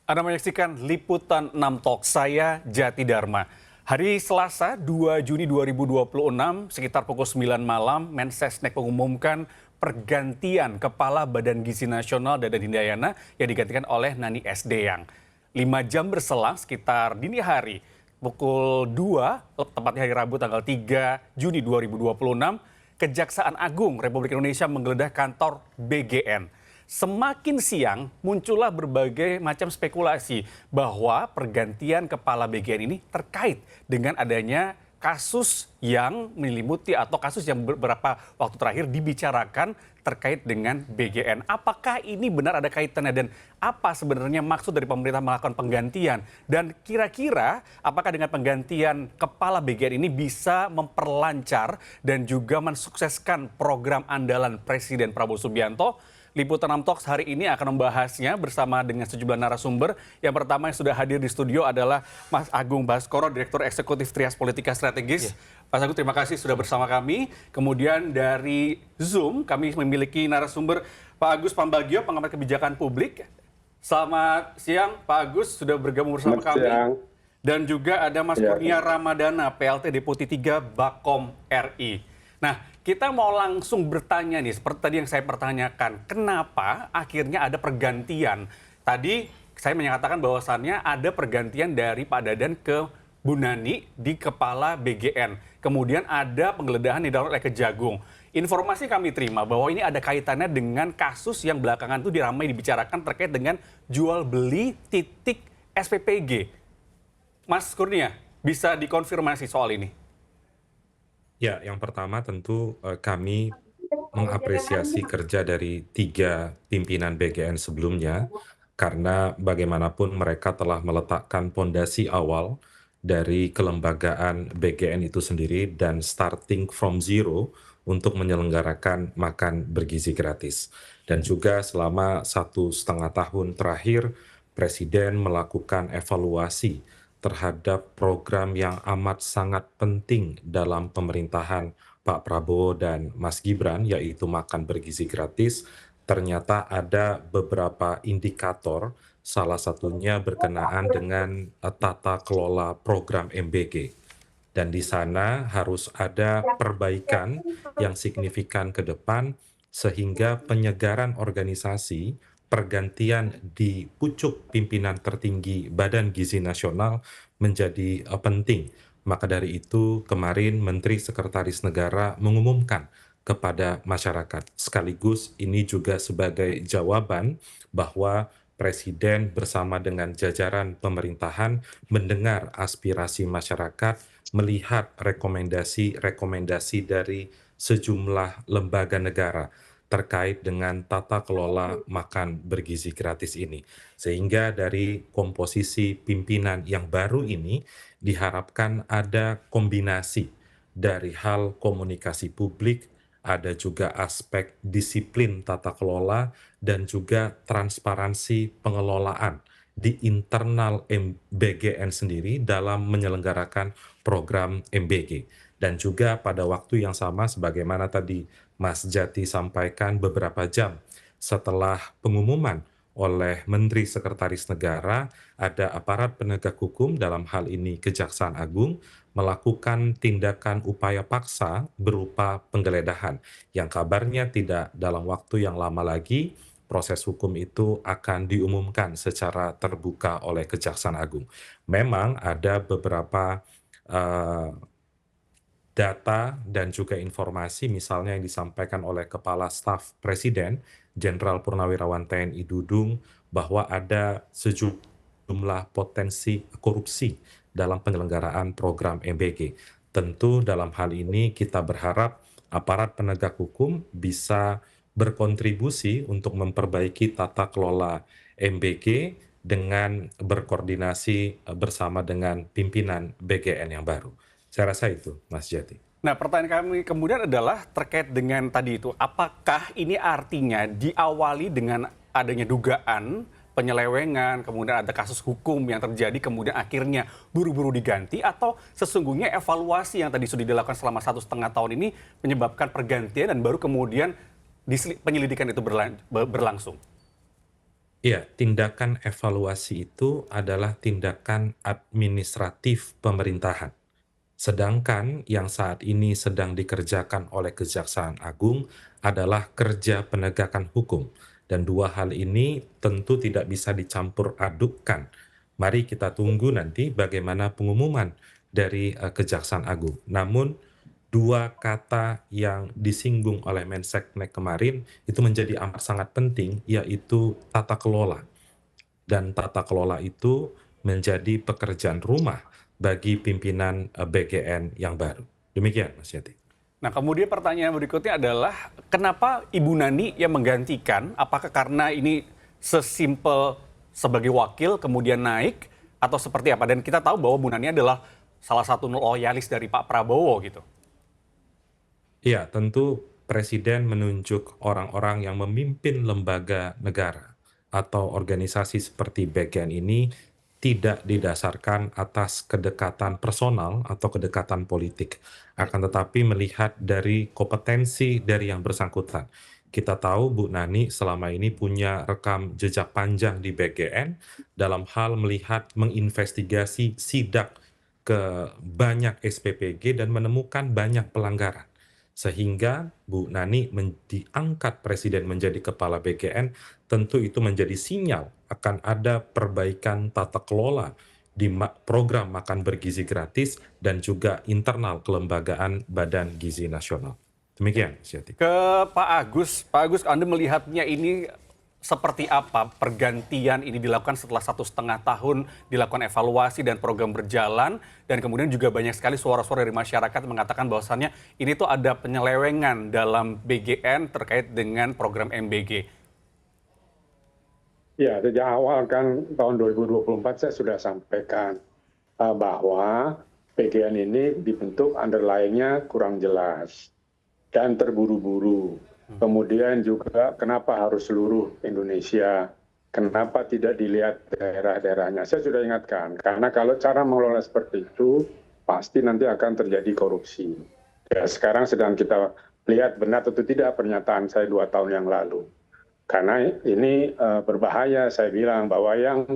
Anda menyaksikan Liputan 6 Talk, saya Jati Dharma. Hari Selasa 2 Juni 2026 sekitar pukul 9 malam Mensesnek mengumumkan pergantian Kepala Badan Gizi Nasional Dadan Hindayana yang digantikan oleh Nani S. Deyang. 5 jam berselang sekitar dini hari pukul 2, tepatnya hari Rabu tanggal 3 Juni 2026, Kejaksaan Agung Republik Indonesia menggeledah kantor BGN. Semakin siang muncullah berbagai macam spekulasi bahwa pergantian kepala BGN ini terkait dengan adanya kasus yang menyelimuti atau kasus yang beberapa waktu terakhir dibicarakan terkait dengan BGN. Apakah ini benar ada kaitannya dan apa sebenarnya maksud dari pemerintah melakukan penggantian? Dan kira-kira apakah dengan penggantian kepala BGN ini bisa memperlancar dan juga mensukseskan program andalan Presiden Prabowo Subianto? Liputan 6 Talks hari ini akan membahasnya bersama dengan sejumlah narasumber. Yang pertama yang sudah hadir di studio adalah Mas Agung Baskoro, Direktur Eksekutif Trias Politika Strategis. Mas Agung, terima kasih sudah bersama kami. Kemudian dari Zoom kami memiliki narasumber Pak Agus Pambagio, pengamat kebijakan publik. Selamat siang Pak Agus, sudah bergabung bersama kami. Dan juga ada Mas Kurnia Ramadana, PLT Deputi 3 Bakom RI. Nah, kita mau langsung bertanya nih, seperti tadi yang saya pertanyakan, kenapa akhirnya ada pergantian? Tadi saya menyatakan bahwasannya ada pergantian dari Pak Dadan ke Bu Nani di kepala BGN. Kemudian ada penggeledahan di dalam oleh Kejagung. Informasi kami terima bahwa ini ada kaitannya dengan kasus yang belakangan itu diramai dibicarakan terkait dengan jual beli titik SPPG. Mas Kurnia, bisa dikonfirmasi soal ini? Ya, yang pertama tentu kami mengapresiasi kerja dari 3 pimpinan BGN sebelumnya, karena bagaimanapun mereka telah meletakkan pondasi awal dari kelembagaan BGN itu sendiri dan starting from zero untuk menyelenggarakan makan bergizi gratis. Dan juga selama 1,5 tahun terakhir, Presiden melakukan evaluasi terhadap program yang amat sangat penting dalam pemerintahan Pak Prabowo dan Mas Gibran, yaitu makan bergizi gratis. Ternyata ada beberapa indikator, salah satunya berkenaan dengan tata kelola program MBG. Dan di sana harus ada perbaikan yang signifikan ke depan, sehingga penyegaran organisasi, pergantian di pucuk pimpinan tertinggi Badan Gizi Nasional menjadi penting. Maka dari itu kemarin Menteri Sekretaris Negara mengumumkan kepada masyarakat. Sekaligus ini juga sebagai jawaban bahwa Presiden bersama dengan jajaran pemerintahan mendengar aspirasi masyarakat, melihat rekomendasi-rekomendasi dari sejumlah lembaga negara terkait dengan tata kelola makan bergizi gratis ini. Sehingga dari komposisi pimpinan yang baru ini diharapkan ada kombinasi dari hal komunikasi publik, ada juga aspek disiplin tata kelola, dan juga transparansi pengelolaan di internal BGN sendiri dalam menyelenggarakan program MBG. Dan juga pada waktu yang sama sebagaimana tadi Mas Jati sampaikan, beberapa jam setelah pengumuman oleh Menteri Sekretaris Negara, ada aparat penegak hukum, dalam hal ini Kejaksaan Agung, melakukan tindakan upaya paksa berupa penggeledahan, yang kabarnya tidak dalam waktu yang lama lagi proses hukum itu akan diumumkan secara terbuka oleh Kejaksaan Agung. Memang ada beberapa data dan juga informasi, misalnya yang disampaikan oleh Kepala Staf Presiden, Jenderal Purnawirawan TNI Dudung, bahwa ada sejumlah potensi korupsi dalam penyelenggaraan program MBG. Tentu dalam hal ini kita berharap aparat penegak hukum bisa berkontribusi untuk memperbaiki tata kelola MBG dengan berkoordinasi bersama dengan pimpinan BGN yang baru. Saya rasa itu, Mas Jati. Nah, pertanyaan kami kemudian adalah terkait dengan tadi itu, apakah ini artinya diawali dengan adanya dugaan penyelewengan, kemudian ada kasus hukum yang terjadi, kemudian akhirnya buru-buru diganti, atau sesungguhnya evaluasi yang tadi sudah dilakukan selama 1,5 tahun ini menyebabkan pergantian dan baru kemudian penyelidikan itu berlangsung? Iya, tindakan evaluasi itu adalah tindakan administratif pemerintahan. Sedangkan yang saat ini sedang dikerjakan oleh Kejaksaan Agung adalah kerja penegakan hukum. Dan dua hal ini tentu tidak bisa dicampur adukkan. Mari kita tunggu nanti bagaimana pengumuman dari Kejaksaan Agung. Namun dua kata yang disinggung oleh Menseknek kemarin itu menjadi amat sangat penting, yaitu tata kelola. Dan tata kelola itu menjadi pekerjaan rumah bagi pimpinan BGN yang baru. Demikian, Mas Yati. Nah, kemudian pertanyaan berikutnya adalah kenapa Ibu Nani yang menggantikan? Apakah karena ini sesimpel sebagai wakil kemudian naik atau seperti apa? Dan kita tahu bahwa Bu Nani adalah salah satu loyalis dari Pak Prabowo gitu. Iya, tentu Presiden menunjuk orang-orang yang memimpin lembaga negara atau organisasi seperti BGN ini tidak didasarkan atas kedekatan personal atau kedekatan politik, akan tetapi melihat dari kompetensi dari yang bersangkutan. Kita tahu Bu Nani selama ini punya rekam jejak panjang di BGN dalam hal melihat menginvestigasi sidak ke banyak SPPG dan menemukan banyak pelanggaran. Sehingga Bu Nani diangkat Presiden menjadi kepala BGN, tentu itu menjadi sinyal akan ada perbaikan tata kelola di program makan bergizi gratis dan juga internal kelembagaan Badan Gizi Nasional. Demikian, Syati. Ke Pak Agus, Anda melihatnya ini seperti apa pergantian ini dilakukan setelah 1,5 tahun dilakukan evaluasi dan program berjalan, dan kemudian juga banyak sekali suara-suara dari masyarakat mengatakan bahwasannya ini tuh ada penyelewengan dalam BGN terkait dengan program MBG. Ya, sejak awal kan tahun 2024 saya sudah sampaikan bahwa PGN ini dibentuk underlying-nya kurang jelas dan terburu-buru. Kemudian juga kenapa harus seluruh Indonesia, kenapa tidak dilihat daerah-daerahnya. Saya sudah ingatkan, karena kalau cara mengelola seperti itu, pasti nanti akan terjadi korupsi. Ya, sekarang sedang kita lihat benar atau tidak pernyataan saya 2 tahun yang lalu. Karena ini berbahaya, saya bilang bahwa yang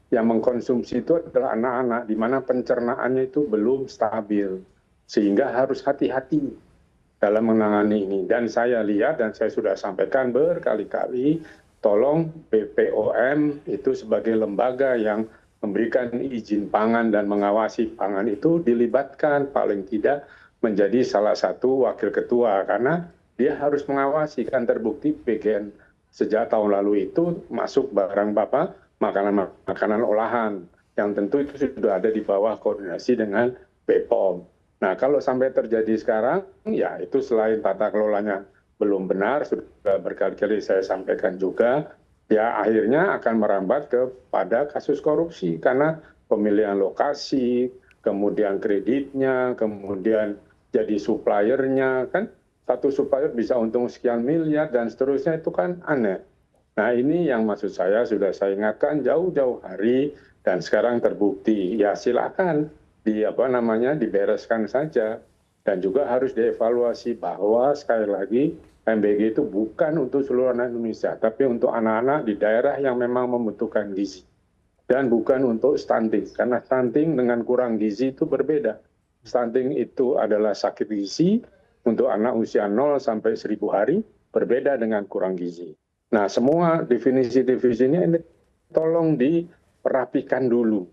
mengkonsumsi itu adalah anak-anak, di mana pencernaannya itu belum stabil. Sehingga harus hati-hati dalam menangani ini. Dan saya lihat dan saya sudah sampaikan berkali-kali, tolong BPOM itu sebagai lembaga yang memberikan izin pangan dan mengawasi pangan itu dilibatkan paling tidak menjadi salah satu wakil ketua, karena dia harus mengawasi. Kan terbukti PGN sejak tahun lalu itu masuk barang makanan olahan yang tentu itu sudah ada di bawah koordinasi dengan BPOM. Nah, kalau sampai terjadi sekarang, ya itu selain tata kelolanya belum benar, sudah berkali-kali saya sampaikan juga, ya akhirnya akan merambat kepada kasus korupsi. Karena pemilihan lokasi, kemudian kreditnya, kemudian jadi suppliernya, kan satu supplier bisa untung sekian miliar dan seterusnya, itu kan aneh. Nah, ini yang maksud saya sudah saya ingatkan jauh-jauh hari dan sekarang terbukti. Ya silakan dibereskan saja, dan juga harus dievaluasi bahwa sekali lagi MBG itu bukan untuk seluruh anak Indonesia, tapi untuk anak-anak di daerah yang memang membutuhkan gizi, dan bukan untuk stunting, karena stunting dengan kurang gizi itu berbeda. Stunting itu adalah sakit gizi untuk anak usia 0 sampai 1000 hari, berbeda dengan kurang gizi. Nah, semua definisi-definisinya ini tolong dirapikan dulu.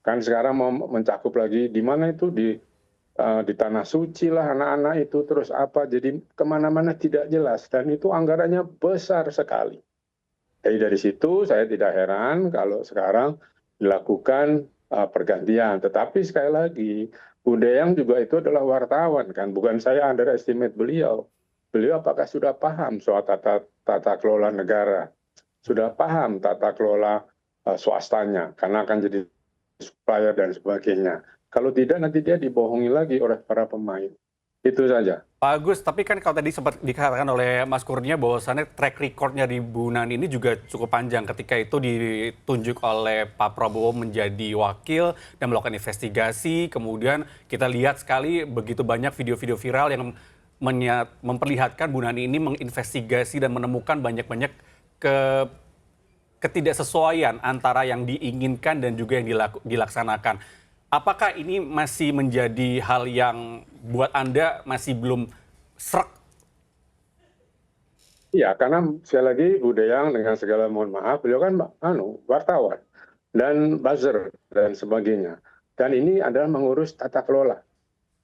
Kan sekarang mau mencakup lagi di mana itu di tanah suci lah anak-anak itu, terus apa, jadi kemana-mana tidak jelas dan itu anggarannya besar sekali. Jadi dari situ saya tidak heran kalau sekarang dilakukan pergantian. Tetapi sekali lagi Bu Deyang juga itu adalah wartawan kan, bukan saya underestimate beliau. Beliau apakah sudah paham soal tata kelola negara, sudah paham tata kelola swastanya, karena akan jadi supplier dan sebagainya. Kalau tidak, nanti dia dibohongi lagi oleh para pemain. Itu saja. Pak Agus, tapi kan kalau tadi sempat dikatakan oleh Mas Kurnia bahwasannya track record-nya di Bu Nani ini juga cukup panjang ketika itu ditunjuk oleh Pak Prabowo menjadi wakil dan melakukan investigasi. Kemudian kita lihat sekali begitu banyak video-video viral yang memperlihatkan Bu Nani ini menginvestigasi dan menemukan banyak-banyak ketidaksesuaian antara yang diinginkan dan juga yang dilaksanakan. Apakah ini masih menjadi hal yang buat Anda masih belum srek? Ya, karena sekali lagi Bu Deyang dengan segala mohon maaf, beliau kan wartawan dan buzzer dan sebagainya. Dan ini adalah mengurus tata kelola.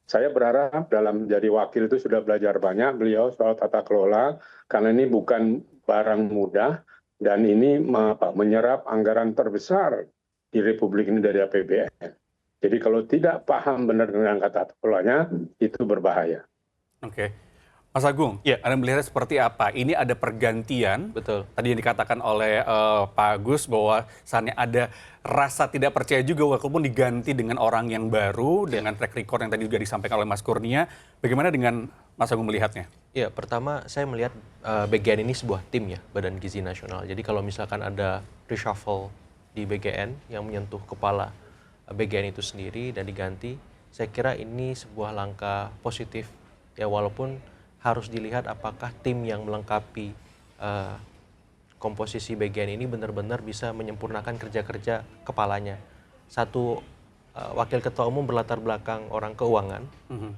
Saya berharap dalam jadi wakil itu sudah belajar banyak beliau soal tata kelola, karena ini bukan barang mudah dan ini menyerap anggaran terbesar di Republik ini dari APBN. Jadi kalau tidak paham benar dengan tata kelolanya, itu berbahaya. Oke. Mas Agung, ya, Anda melihatnya seperti apa? Ini ada pergantian, Betul. tadi yang dikatakan oleh Pak Agus bahwa saatnya ada rasa tidak percaya juga walaupun diganti dengan orang yang baru, dengan track record yang tadi juga disampaikan oleh Mas Kurnia. Bagaimana dengan Mas Agung melihatnya? Ya, pertama saya melihat BGN ini sebuah tim ya, Badan Gizi Nasional. Jadi kalau misalkan ada reshuffle di BGN yang menyentuh kepala BGN itu sendiri dan diganti, saya kira ini sebuah langkah positif. Ya, walaupun harus dilihat apakah tim yang melengkapi komposisi BGN ini benar-benar bisa menyempurnakan kerja-kerja kepalanya. Satu wakil ketua umum berlatar belakang orang keuangan,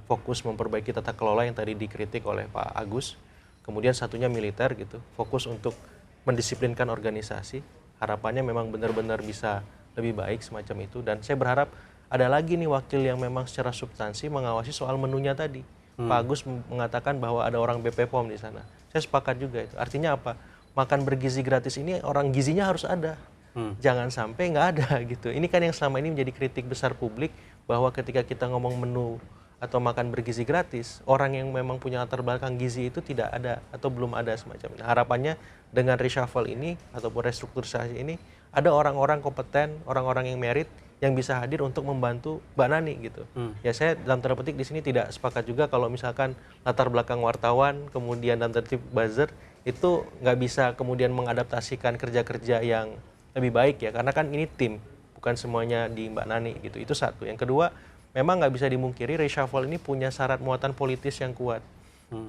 fokus memperbaiki tata kelola yang tadi dikritik oleh Pak Agus. Kemudian satunya militer gitu, fokus untuk mendisiplinkan organisasi. Harapannya memang benar-benar bisa lebih baik semacam itu. Dan saya berharap ada lagi nih wakil yang memang secara substansi mengawasi soal menunya tadi. Pak Agus mengatakan bahwa ada orang BP POM di sana. Saya sepakat juga itu. Artinya apa? Makan bergizi gratis ini orang gizinya harus ada. Jangan sampai nggak ada gitu. Ini kan yang selama ini menjadi kritik besar publik bahwa ketika kita ngomong menu atau makan bergizi gratis, orang yang memang punya latar belakang gizi itu tidak ada atau belum ada semacam ini. Harapannya dengan reshuffle ini ataupun restrukturisasi ini ada orang-orang kompeten, orang-orang yang merit yang bisa hadir untuk membantu Mbak Nani gitu. Ya saya dalam tanda petik di sini tidak sepakat juga kalau misalkan latar belakang wartawan kemudian dalam tertib buzzer itu nggak bisa kemudian mengadaptasikan kerja-kerja yang lebih baik ya, karena kan ini tim, bukan semuanya di Mbak Nani gitu. Itu satu. Yang kedua, memang nggak bisa dimungkiri reshuffle ini punya syarat muatan politis yang kuat.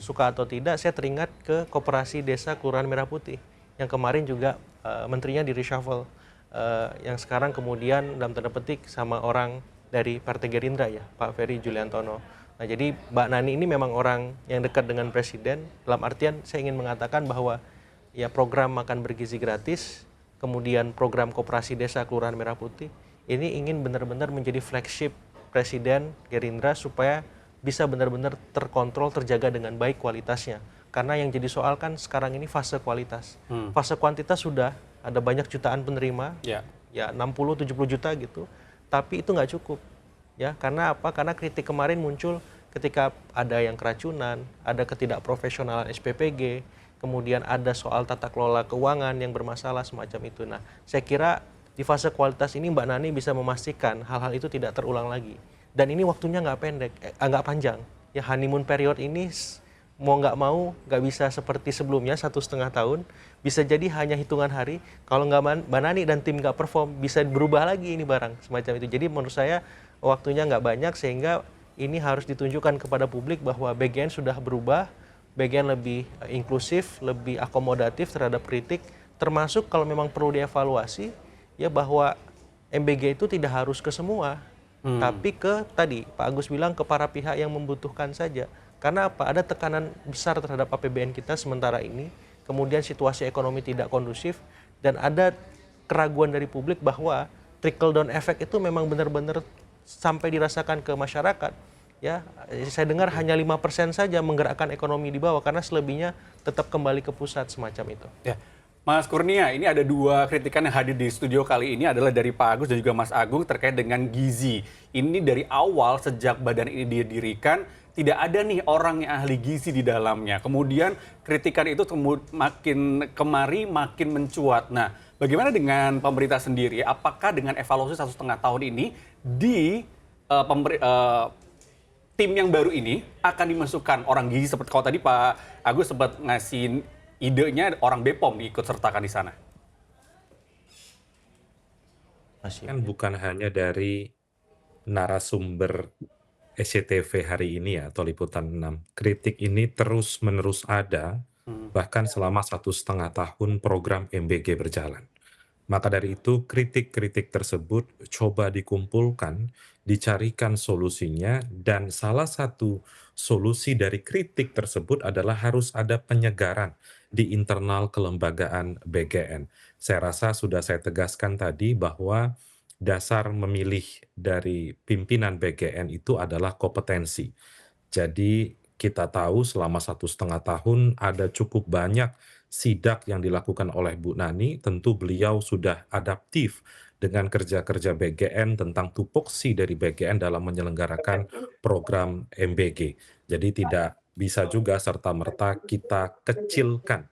Suka atau tidak, saya teringat ke Koperasi Desa Kelurahan Merah Putih yang kemarin juga menterinya di reshuffle. Yang sekarang kemudian dalam tanda petik sama orang dari Partai Gerindra ya, Pak Ferry Juliantono. Nah jadi Mbak Nani ini memang orang yang dekat dengan Presiden, dalam artian saya ingin mengatakan bahwa ya program makan bergizi gratis, kemudian program Koperasi Desa Kelurahan Merah Putih, ini ingin benar-benar menjadi flagship Presiden Gerindra supaya bisa benar-benar terkontrol, terjaga dengan baik kualitasnya. Karena yang jadi soal kan sekarang ini fase kualitas. Fase kuantitas sudah ada banyak jutaan penerima, ya 60-70 juta gitu, tapi itu nggak cukup. Ya, karena apa? Karena kritik kemarin muncul ketika ada yang keracunan, ada ketidakprofesionalan SPPG, kemudian ada soal tata kelola keuangan yang bermasalah semacam itu. Nah, saya kira di fase kualitas ini Mbak Nani bisa memastikan hal-hal itu tidak terulang lagi. Dan ini waktunya nggak panjang. Ya honeymoon period ini mau nggak bisa seperti sebelumnya 1,5 tahun, bisa jadi hanya hitungan hari. Kalau nggak Mbak Nani dan tim nggak perform, bisa berubah lagi ini barang semacam itu. Jadi menurut saya waktunya nggak banyak sehingga ini harus ditunjukkan kepada publik bahwa BGN sudah berubah, BGN lebih inklusif, lebih akomodatif terhadap kritik, termasuk kalau memang perlu dievaluasi, ya bahwa MBG itu tidak harus ke semua, tapi ke tadi Pak Agus bilang ke para pihak yang membutuhkan saja. Karena apa? Ada tekanan besar terhadap APBN kita sementara ini, kemudian situasi ekonomi tidak kondusif, dan ada keraguan dari publik bahwa trickle down effect itu memang benar-benar sampai dirasakan ke masyarakat. Ya, saya dengar hanya 5% saja menggerakkan ekonomi di bawah, karena selebihnya tetap kembali ke pusat semacam itu. Ya. Mas Kurnia, ini ada dua kritikan yang hadir di studio kali ini adalah dari Pak Agus dan juga Mas Agung terkait dengan gizi. Ini dari awal sejak badan ini didirikan, tidak ada nih orang yang ahli gizi di dalamnya. Kemudian kritikan itu makin kemari makin mencuat. Nah, bagaimana dengan pemerintah sendiri? Apakah dengan evaluasi 1,5 tahun ini di tim yang baru ini akan dimasukkan orang gizi seperti kalau tadi Pak Agus sempat ngasih idenya orang BPOM diikut sertakan di sana? Kan bukan hanya dari narasumber SCTV hari ini ya, atau Liputan 6. Kritik ini terus-menerus ada, bahkan selama 1,5 tahun program MBG berjalan. Maka dari itu kritik-kritik tersebut coba dikumpulkan, dicarikan solusinya, dan salah satu solusi dari kritik tersebut adalah harus ada penyegaran di internal kelembagaan BGN. Saya rasa sudah saya tegaskan tadi bahwa dasar memilih dari pimpinan BGN itu adalah kompetensi. Jadi kita tahu selama 1,5 tahun ada cukup banyak sidak yang dilakukan oleh Bu Nani, tentu beliau sudah adaptif dengan kerja-kerja BGN tentang tupoksi dari BGN dalam menyelenggarakan program MBG. Jadi tidak bisa juga serta-merta kita kecilkan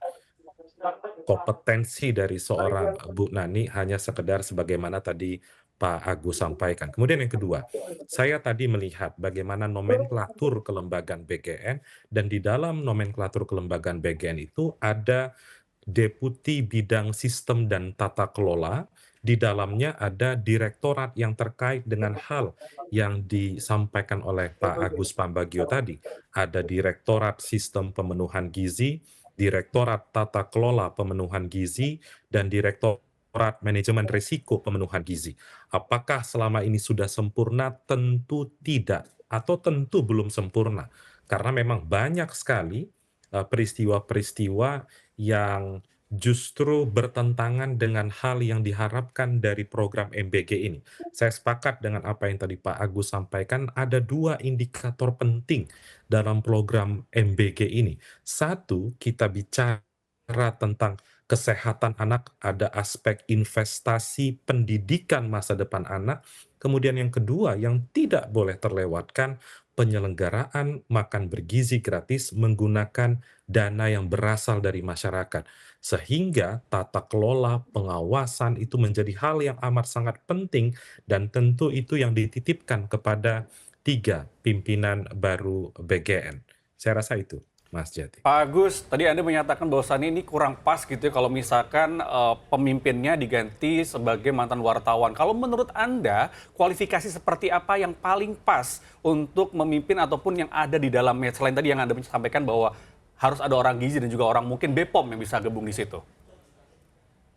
kompetensi dari seorang Bu Nani hanya sekedar sebagaimana tadi Pak Agus sampaikan. Kemudian yang kedua, saya tadi melihat bagaimana nomenklatur kelembagaan BGN, dan di dalam nomenklatur kelembagaan BGN itu ada Deputi Bidang Sistem dan Tata Kelola, di dalamnya ada direktorat yang terkait dengan hal yang disampaikan oleh Pak Agus Pambagio tadi. Ada Direktorat Sistem Pemenuhan Gizi, Direktorat Tata Kelola Pemenuhan Gizi, dan Direktorat Manajemen Risiko Pemenuhan Gizi. Apakah selama ini sudah sempurna? Tentu tidak, atau tentu belum sempurna. Karena memang banyak sekali peristiwa-peristiwa yang justru bertentangan dengan hal yang diharapkan dari program MBG ini. Saya sepakat dengan apa yang tadi Pak Agus sampaikan, ada 2 indikator penting dalam program MBG ini. Satu, kita bicara tentang kesehatan anak, ada aspek investasi pendidikan masa depan anak. Kemudian yang kedua yang tidak boleh terlewatkan, penyelenggaraan makan bergizi gratis menggunakan dana yang berasal dari masyarakat. Sehingga tata kelola pengawasan itu menjadi hal yang amat sangat penting, dan tentu itu yang dititipkan kepada 3 pimpinan baru BGN. Saya rasa itu, Mas Jati. Pak Agus, tadi Anda menyatakan bahwasannya ini kurang pas gitu ya kalau misalkan pemimpinnya diganti sebagai mantan wartawan. Kalau menurut Anda, kualifikasi seperti apa yang paling pas untuk memimpin ataupun yang ada di dalamnya? Selain tadi yang Anda sampaikan bahwa harus ada orang gizi dan juga orang mungkin BPOM yang bisa gabung di situ.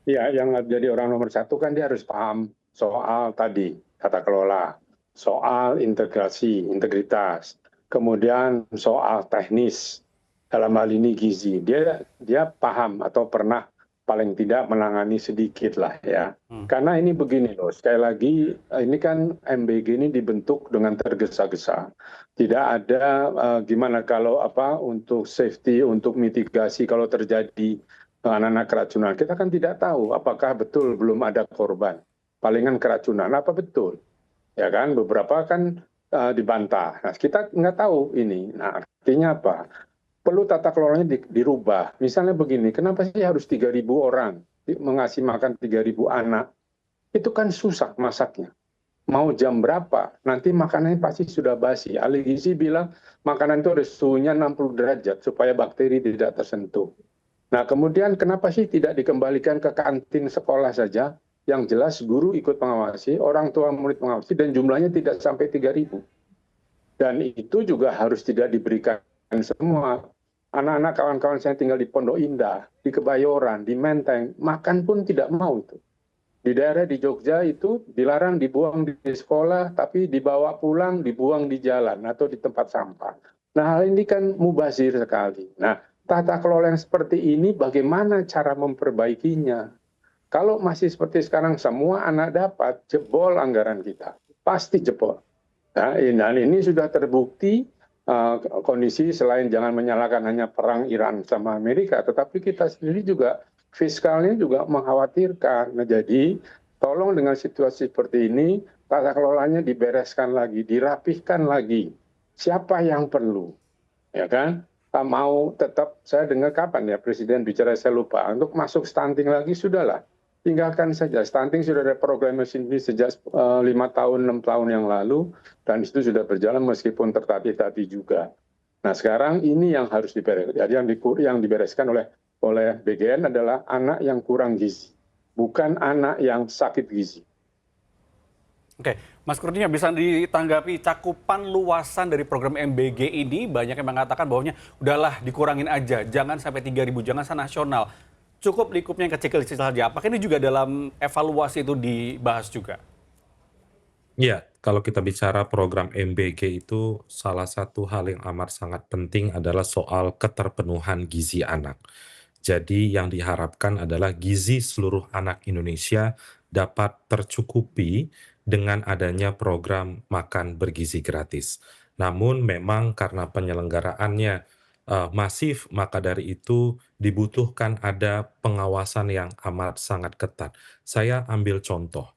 Ya, yang jadi orang nomor 1 kan dia harus paham soal tadi tata kelola, soal integrasi, integritas, kemudian soal teknis dalam hal ini gizi. Dia paham atau pernah paling tidak menangani sedikit lah ya. Karena ini begini loh, sekali lagi ini kan MBG ini dibentuk dengan tergesa-gesa. Tidak ada gimana kalau untuk safety, untuk mitigasi kalau terjadi anak-anak keracunan. Kita kan tidak tahu apakah betul belum ada korban. Palingan keracunan, apa betul? Ya kan, beberapa kan dibantah. Nah, kita nggak tahu ini. Nah, artinya apa? Perlu tata kelolanya dirubah. Misalnya begini, kenapa sih harus 3.000 orang mengasih makan 3.000 anak? Itu kan susah masaknya. Mau jam berapa? Nanti makanannya pasti sudah basi. Ahli gizi bilang makanan itu harus suhunya 60 derajat supaya bakteri tidak tersentuh. Nah, kemudian kenapa sih tidak dikembalikan ke kantin sekolah saja? Yang jelas guru ikut mengawasi, orang tua murid mengawasi, dan jumlahnya tidak sampai 3.000. Dan itu juga harus tidak diberikan semua. Anak-anak kawan-kawan saya tinggal di Pondok Indah, di Kebayoran, di Menteng, makan pun tidak mau itu. Di daerah di Jogja itu dilarang dibuang di sekolah, tapi dibawa pulang, dibuang di jalan atau di tempat sampah. Nah, hal ini kan mubazir sekali. Nah, tata kelola yang seperti ini bagaimana cara memperbaikinya? Kalau masih seperti sekarang semua anak dapat, jebol anggaran kita. Pasti jebol. Nah, ini sudah terbukti kondisi, selain jangan menyalahkan hanya perang Iran sama Amerika, tetapi kita sendiri juga fiskalnya juga mengkhawatirkan. Nah, jadi tolong dengan situasi seperti ini, tata kelolanya dibereskan lagi, dirapihkan lagi. Siapa yang perlu? Ya kan? Mau tetap, saya dengar kapan ya Presiden bicara, saya lupa, untuk masuk stunting lagi, sudahlah. Tinggalkan saja. Stunting sudah ada programnya sendiri sejak 5 tahun, 6 tahun yang lalu, dan itu sudah berjalan meskipun tertatih-tatih juga. Nah, sekarang ini yang harus dibereskan. Jadi yang dibereskan oleh BGN adalah anak yang kurang gizi, bukan anak yang sakit gizi. Oke, Mas Kurnia, bisa ditanggapi cakupan luasan dari program MBG ini? Banyak yang mengatakan bahwanya udahlah dikurangin aja, jangan sampai 3.000, jangan nasional. cukup lingkupnya yang kecil-kecil saja. Apakah ini juga dalam evaluasi itu dibahas juga? Ya, kalau kita bicara program MBG itu salah satu hal yang amat sangat penting adalah soal keterpenuhan gizi anak. Jadi yang diharapkan adalah gizi seluruh anak Indonesia dapat tercukupi dengan adanya program makan bergizi gratis. Namun memang karena penyelenggaraannya masif, maka dari itu dibutuhkan ada pengawasan yang amat sangat ketat. Saya ambil contoh.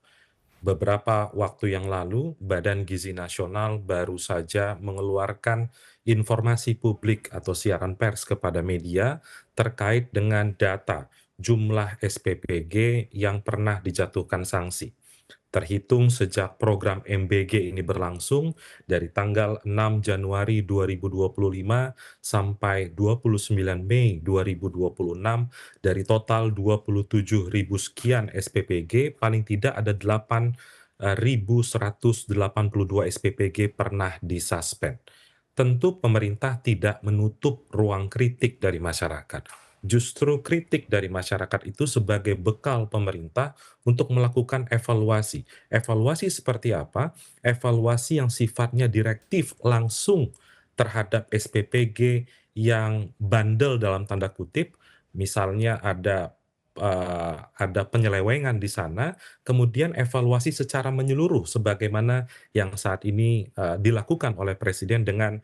Beberapa waktu yang lalu, Badan Gizi Nasional baru saja mengeluarkan informasi publik atau siaran pers kepada media terkait dengan data jumlah SPPG yang pernah dijatuhkan sanksi. Terhitung sejak program MBG ini berlangsung dari tanggal 6 Januari 2025 sampai 29 Mei 2026, dari total 27.000 sekian SPPG, paling tidak ada 8.182 SPPG pernah disuspend. Tentu pemerintah tidak menutup ruang kritik dari masyarakat. Justru kritik dari masyarakat itu sebagai bekal pemerintah untuk melakukan evaluasi. Evaluasi seperti apa? Evaluasi yang sifatnya direktif langsung terhadap SPPG yang bandel dalam tanda kutip, misalnya ada penyelewengan di sana, kemudian evaluasi secara menyeluruh sebagaimana yang saat ini dilakukan oleh Presiden dengan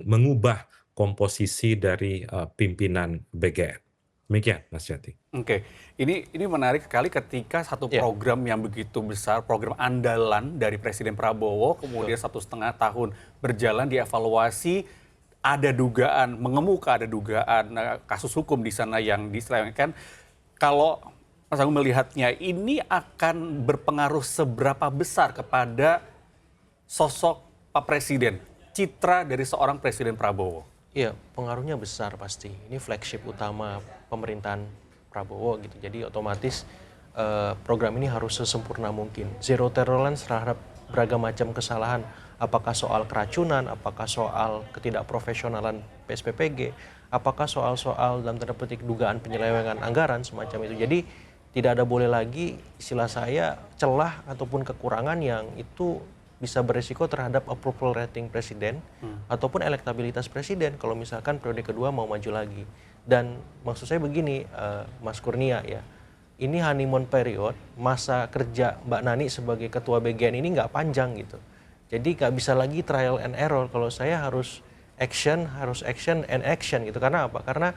mengubah komposisi dari pimpinan BGN. Demikian, Mas Jati. Oke, ini menarik sekali ketika satu program yang begitu besar, program andalan dari Presiden Prabowo, kemudian 1,5 tahun berjalan dievaluasi, ada dugaan, mengemuka ada dugaan kasus hukum di sana yang diselewengkan. Kalau Mas Agung melihatnya, ini akan berpengaruh seberapa besar kepada sosok Pak Presiden, citra dari seorang Presiden Prabowo? Iya, pengaruhnya besar pasti. Ini flagship utama pemerintahan Prabowo gitu. Jadi otomatis program ini harus sesempurna mungkin. Zero tolerance terhadap beragam macam kesalahan. Apakah soal keracunan, apakah soal ketidakprofesionalan PSPPG, apakah soal-soal dalam tanda petik dugaan penyelewengan anggaran semacam itu. Jadi tidak ada boleh lagi istilah saya celah ataupun kekurangan yang itu bisa beresiko terhadap approval rating presiden ataupun elektabilitas presiden kalau misalkan periode kedua mau maju lagi. Dan maksud saya begini, Mas Kurnia ya, ini honeymoon period, masa kerja Mbak Nani sebagai ketua BGN ini nggak panjang gitu. Jadi nggak bisa lagi trial and error. Kalau saya harus action and action gitu. Karena apa? Karena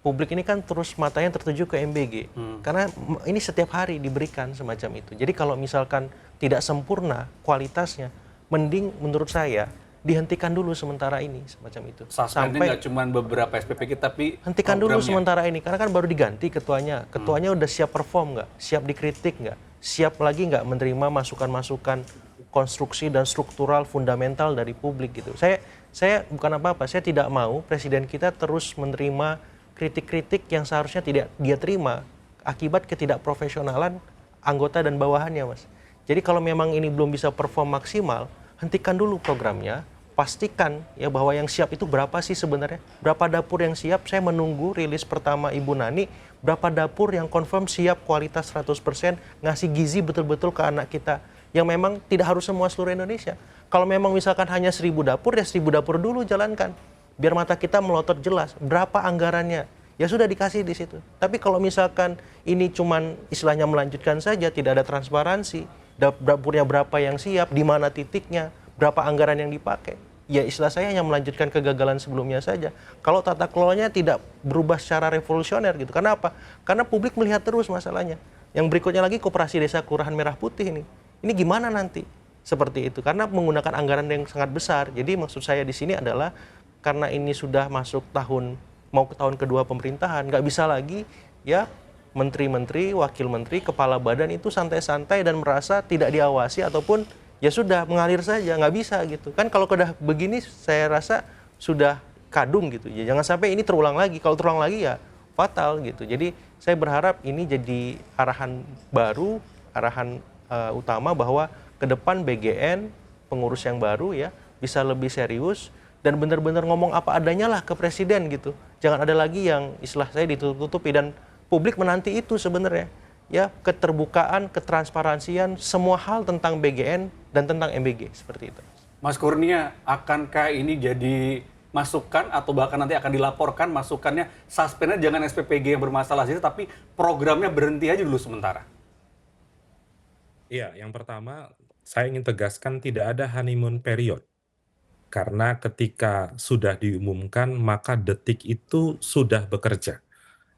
publik ini kan terus matanya tertuju ke MBG. Karena ini setiap hari diberikan semacam itu. Jadi kalau misalkan tidak sempurna kualitasnya, mending menurut saya dihentikan dulu sementara ini semacam itu. Sampai nggak cuma beberapa SPPG tapi hentikan dulu sementara ini karena kan baru diganti ketuanya. Ketuanya udah siap perform nggak? Siap dikritik nggak? Siap lagi nggak menerima masukan-masukan konstruksi dan struktural fundamental dari publik gitu. Saya bukan apa-apa, saya tidak mau presiden kita terus menerima kritik-kritik yang seharusnya tidak dia terima akibat ketidakprofesionalan anggota dan bawahannya, Mas. Jadi kalau memang ini belum bisa perform maksimal, hentikan dulu programnya, pastikan ya bahwa yang siap itu berapa sih sebenarnya? Berapa dapur yang siap? Saya menunggu rilis pertama Ibu Nani, berapa dapur yang confirm siap kualitas 100%, ngasih gizi betul-betul ke anak kita. Yang memang tidak harus semua seluruh Indonesia. Kalau memang misalkan hanya 1.000 dapur, ya 1.000 dapur dulu jalankan. Biar mata kita melotot jelas, berapa anggarannya. Ya sudah dikasih di situ. Tapi kalau misalkan ini cuman istilahnya melanjutkan saja, tidak ada transparansi, dapurnya berapa yang siap, di mana titiknya, berapa anggaran yang dipakai. Ya istilah saya hanya melanjutkan kegagalan sebelumnya saja. Kalau tata kelolanya tidak berubah secara revolusioner gitu. Karena apa? Karena publik melihat terus masalahnya. Yang berikutnya lagi Koperasi Desa Kelurahan Merah Putih ini. Ini gimana nanti? Seperti itu. Karena menggunakan anggaran yang sangat besar. Jadi maksud saya di sini adalah karena ini sudah masuk mau ke tahun kedua pemerintahan, nggak bisa lagi ya menteri-menteri, wakil menteri, kepala badan itu santai-santai dan merasa tidak diawasi ataupun ya sudah mengalir saja, nggak bisa gitu. Kan kalau udah begini saya rasa sudah kadung gitu. Ya jangan sampai ini terulang lagi. Kalau terulang lagi ya fatal gitu. Jadi saya berharap ini jadi arahan baru, arahan utama bahwa ke depan BGN pengurus yang baru ya bisa lebih serius dan benar-benar ngomong apa adanya lah ke presiden gitu. Jangan ada lagi yang istilah saya ditutup-tutupi dan publik menanti itu sebenarnya. Ya, keterbukaan, ketransparansian, semua hal tentang BGN dan tentang MBG seperti itu. Mas Kurnia, akankah ini jadi masukan atau bahkan nanti akan dilaporkan masukannya suspendnya jangan SPPG yang bermasalah saja, tapi programnya berhenti aja dulu sementara? Iya, yang pertama saya ingin tegaskan tidak ada honeymoon period. Karena ketika sudah diumumkan, maka detik itu sudah bekerja.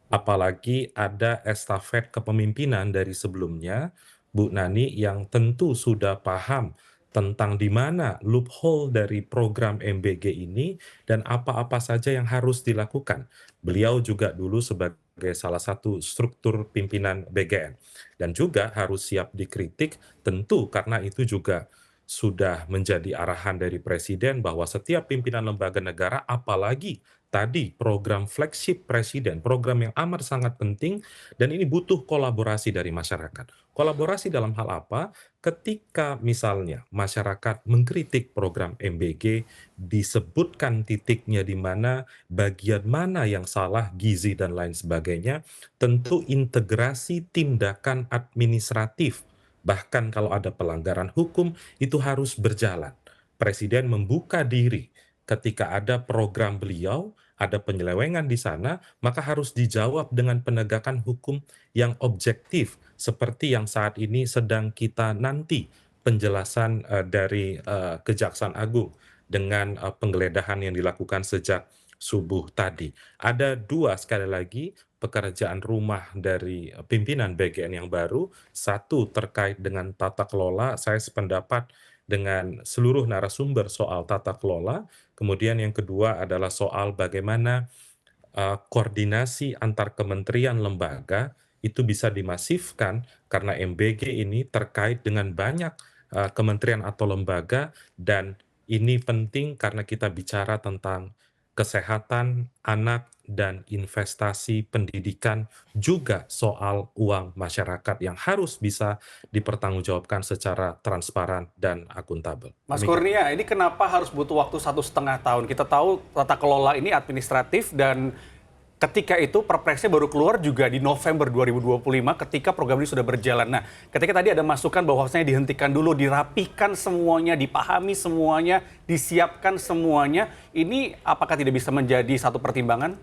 Apalagi ada estafet kepemimpinan dari sebelumnya, Bu Nani yang tentu sudah paham tentang di mana loophole dari program MBG ini dan apa-apa saja yang harus dilakukan. Beliau juga dulu sebagai salah satu struktur pimpinan BGN dan juga harus siap dikritik tentu karena itu juga sudah menjadi arahan dari Presiden bahwa setiap pimpinan lembaga negara, apalagi tadi program flagship Presiden, program yang amat sangat penting, dan ini butuh kolaborasi dari masyarakat. Kolaborasi dalam hal apa? Ketika misalnya masyarakat mengkritik program MBG, disebutkan titiknya di mana, bagian mana yang salah, gizi, dan lain sebagainya, tentu integrasi tindakan administratif bahkan kalau ada pelanggaran hukum itu harus berjalan. Presiden membuka diri ketika ada program beliau, ada penyelewengan di sana, maka harus dijawab dengan penegakan hukum yang objektif seperti yang saat ini sedang kita nanti penjelasan dari Kejaksaan Agung dengan penggeledahan yang dilakukan sejak subuh tadi. Ada dua sekali lagi pekerjaan rumah dari pimpinan BGN yang baru. Satu terkait dengan tata kelola, saya sependapat dengan seluruh narasumber soal tata kelola. Kemudian yang kedua adalah soal bagaimana koordinasi antar kementerian lembaga itu bisa dimasifkan karena MBG ini terkait dengan banyak kementerian atau lembaga dan ini penting karena kita bicara tentang kesehatan anak dan investasi pendidikan juga soal uang masyarakat yang harus bisa dipertanggungjawabkan secara transparan dan akuntabel. Mas Demikian. Kurnia, ini kenapa harus butuh waktu 1,5 tahun? Kita tahu tata kelola ini administratif dan ketika itu perpresnya baru keluar juga di November 2025 ketika program ini sudah berjalan. Nah, ketika tadi ada masukan bahwasanya dihentikan dulu, dirapikan semuanya, dipahami semuanya, disiapkan semuanya, ini apakah tidak bisa menjadi satu pertimbangan?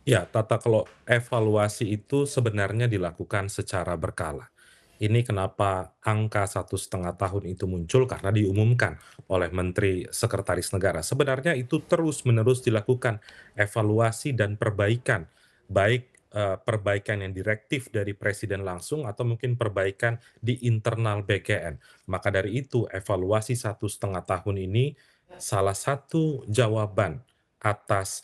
Ya, tata kelola evaluasi itu sebenarnya dilakukan secara berkala. Ini kenapa angka 1,5 tahun itu muncul karena diumumkan oleh Menteri Sekretaris Negara. Sebenarnya itu terus-menerus dilakukan evaluasi dan perbaikan, baik perbaikan yang direktif dari Presiden langsung atau mungkin perbaikan di internal BGN. Maka dari itu evaluasi 1,5 tahun ini salah satu jawaban atas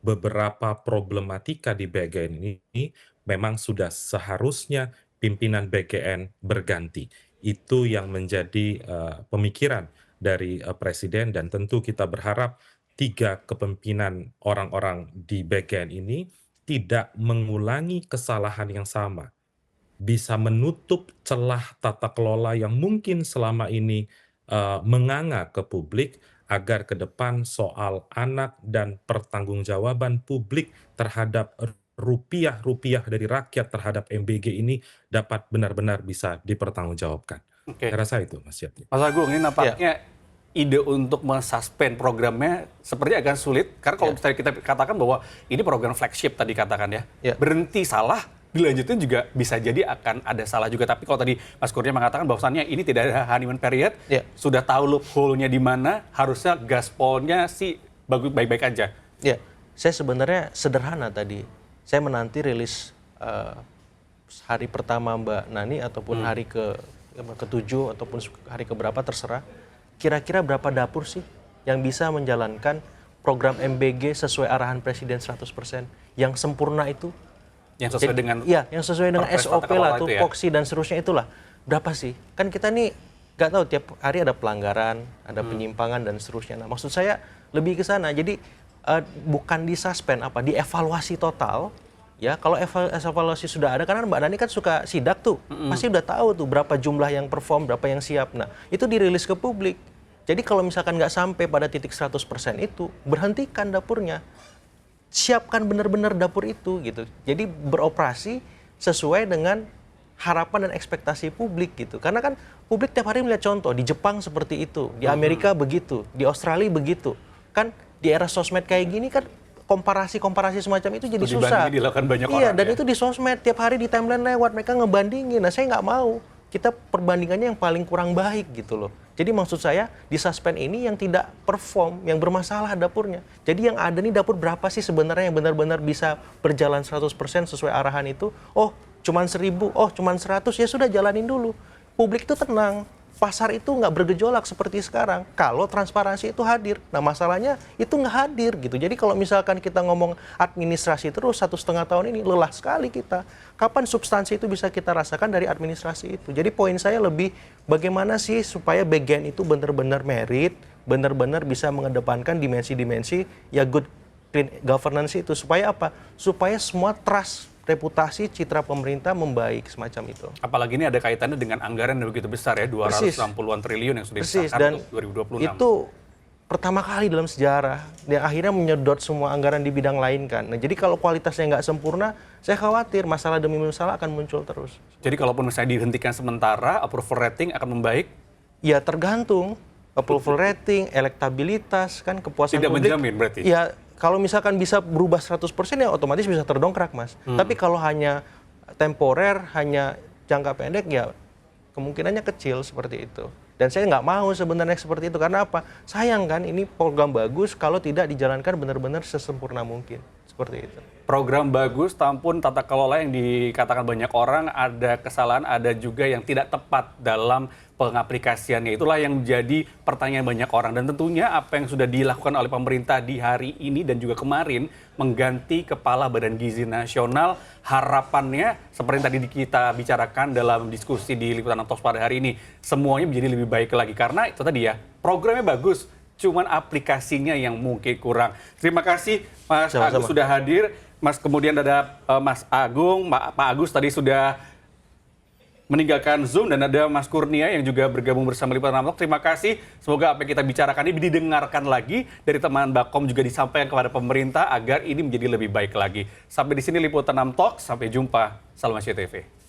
beberapa problematika di BGN ini memang sudah seharusnya pimpinan BGN berganti. Itu yang menjadi pemikiran dari Presiden dan tentu kita berharap 3 kepemimpinan orang-orang di BGN ini tidak mengulangi kesalahan yang sama. Bisa menutup celah tata kelola yang mungkin selama ini menganga ke publik agar ke depan soal anak dan pertanggungjawaban publik terhadap rupiah-rupiah dari rakyat terhadap MBG ini dapat benar-benar bisa dipertanggungjawabkan. Oke. Saya rasa itu, Mas Yati. Mas Agung, ini nampaknya ide untuk mensuspend programnya seperti agak sulit. Karena kalau misalnya kita katakan bahwa ini program flagship tadi katakan ya, berhenti salah, dilanjutin juga bisa jadi akan ada salah juga. Tapi kalau tadi Mas Kurnia mengatakan bahwasannya ini tidak ada honeymoon period, sudah tahu loophole-nya di mana, harusnya gaspolnya sih baik-baik aja. Ya, saya sebenarnya sederhana tadi. Saya menanti rilis hari pertama Mbak Nani ataupun hari ke-7 ataupun hari keberapa terserah. Kira-kira berapa dapur sih yang bisa menjalankan program MBG sesuai arahan Presiden 100%? Yang sempurna itu? Yang sesuai dengan yang sesuai dengan SOP lah, tupoksi dan seterusnya itulah. Berapa sih? Kan kita nih nggak tahu tiap hari ada pelanggaran, ada penyimpangan dan seterusnya. Nah, maksud saya lebih ke sana. Jadi bukan disuspend dievaluasi total. Ya, kalau evaluasi sudah ada, karena Mbak Nani kan suka sidak tuh, pasti udah tahu tuh berapa jumlah yang perform, berapa yang siap. Nah, itu dirilis ke publik. Jadi kalau misalkan nggak sampai pada titik 100% itu, berhentikan dapurnya. siapkan benar-benar dapur itu gitu. Jadi beroperasi sesuai dengan harapan dan ekspektasi publik gitu. Karena kan publik tiap hari melihat contoh di Jepang seperti itu, di Amerika begitu, di Australia begitu. Kan di era sosmed kayak gini kan komparasi-komparasi semacam itu jadi Studi susah. banding dilakukan banyak Iya, orang dan ya. itu di sosmed tiap hari di timeline lewat mereka ngebandingin. Nah, saya nggak mau. Kita perbandingannya yang paling kurang baik gitu loh. Jadi maksud saya di suspend ini yang tidak perform, yang bermasalah dapurnya. Jadi yang ada nih dapur berapa sih sebenarnya yang benar-benar bisa berjalan 100% sesuai arahan itu? Oh, cuman 1000, oh cuman 100, ya sudah jalanin dulu. Publik itu tenang. Pasar itu nggak bergejolak seperti sekarang kalau transparansi itu hadir. Nah masalahnya itu nggak hadir gitu. Jadi kalau misalkan kita ngomong administrasi terus 1,5 tahun ini lelah sekali kita. Kapan substansi itu bisa kita rasakan dari administrasi itu? Jadi poin saya lebih bagaimana sih supaya bagian itu benar-benar merit, benar-benar bisa mengedepankan dimensi-dimensi ya good clean governance itu. Supaya apa? Supaya semua trust, reputasi, citra pemerintah membaik semacam itu. Apalagi ini ada kaitannya dengan anggaran yang begitu besar ya, 260-an triliun yang sudah disahkan Dan untuk 2026. itu pertama kali dalam sejarah dan akhirnya menyedot semua anggaran di bidang lain kan. Nah, jadi kalau kualitasnya nggak sempurna, saya khawatir masalah demi masalah akan muncul terus. Jadi kalaupun misalnya dihentikan sementara, approval rating akan membaik? Ya tergantung approval rating, elektabilitas, kan kepuasan Tidak publik. menjamin berarti? Ya kalau misalkan bisa berubah 100% ya otomatis bisa terdongkrak, Mas. Tapi kalau hanya temporer, hanya jangka pendek ya kemungkinannya kecil seperti itu. Dan saya nggak mau sebenarnya seperti itu. Karena apa? Sayang kan ini program bagus kalau tidak dijalankan benar-benar sesempurna mungkin. Seperti itu. Program bagus, tampun tata kelola yang dikatakan banyak orang, ada kesalahan, ada juga yang tidak tepat dalam pengaplikasiannya. Itulah yang menjadi pertanyaan banyak orang. Dan tentunya apa yang sudah dilakukan oleh pemerintah di hari ini dan juga kemarin, mengganti Kepala Badan Gizi Nasional, harapannya seperti yang tadi kita bicarakan dalam diskusi di Liputan 6 Talks pada hari ini, semuanya menjadi lebih baik lagi. Karena itu tadi ya, programnya bagus, cuman aplikasinya yang mungkin kurang. Terima kasih Mas Sama-sama. Agus sudah hadir. Mas, kemudian ada Mas Agung, Pak Agus tadi sudah meninggalkan Zoom, dan ada Mas Kurnia yang juga bergabung bersama Liputan 6 Talks. Terima kasih. Semoga apa yang kita bicarakan ini didengarkan lagi dari teman Bakom, juga disampaikan kepada pemerintah agar ini menjadi lebih baik lagi. Sampai di sini Liputan 6 Talks. Sampai jumpa. Salam SCTV.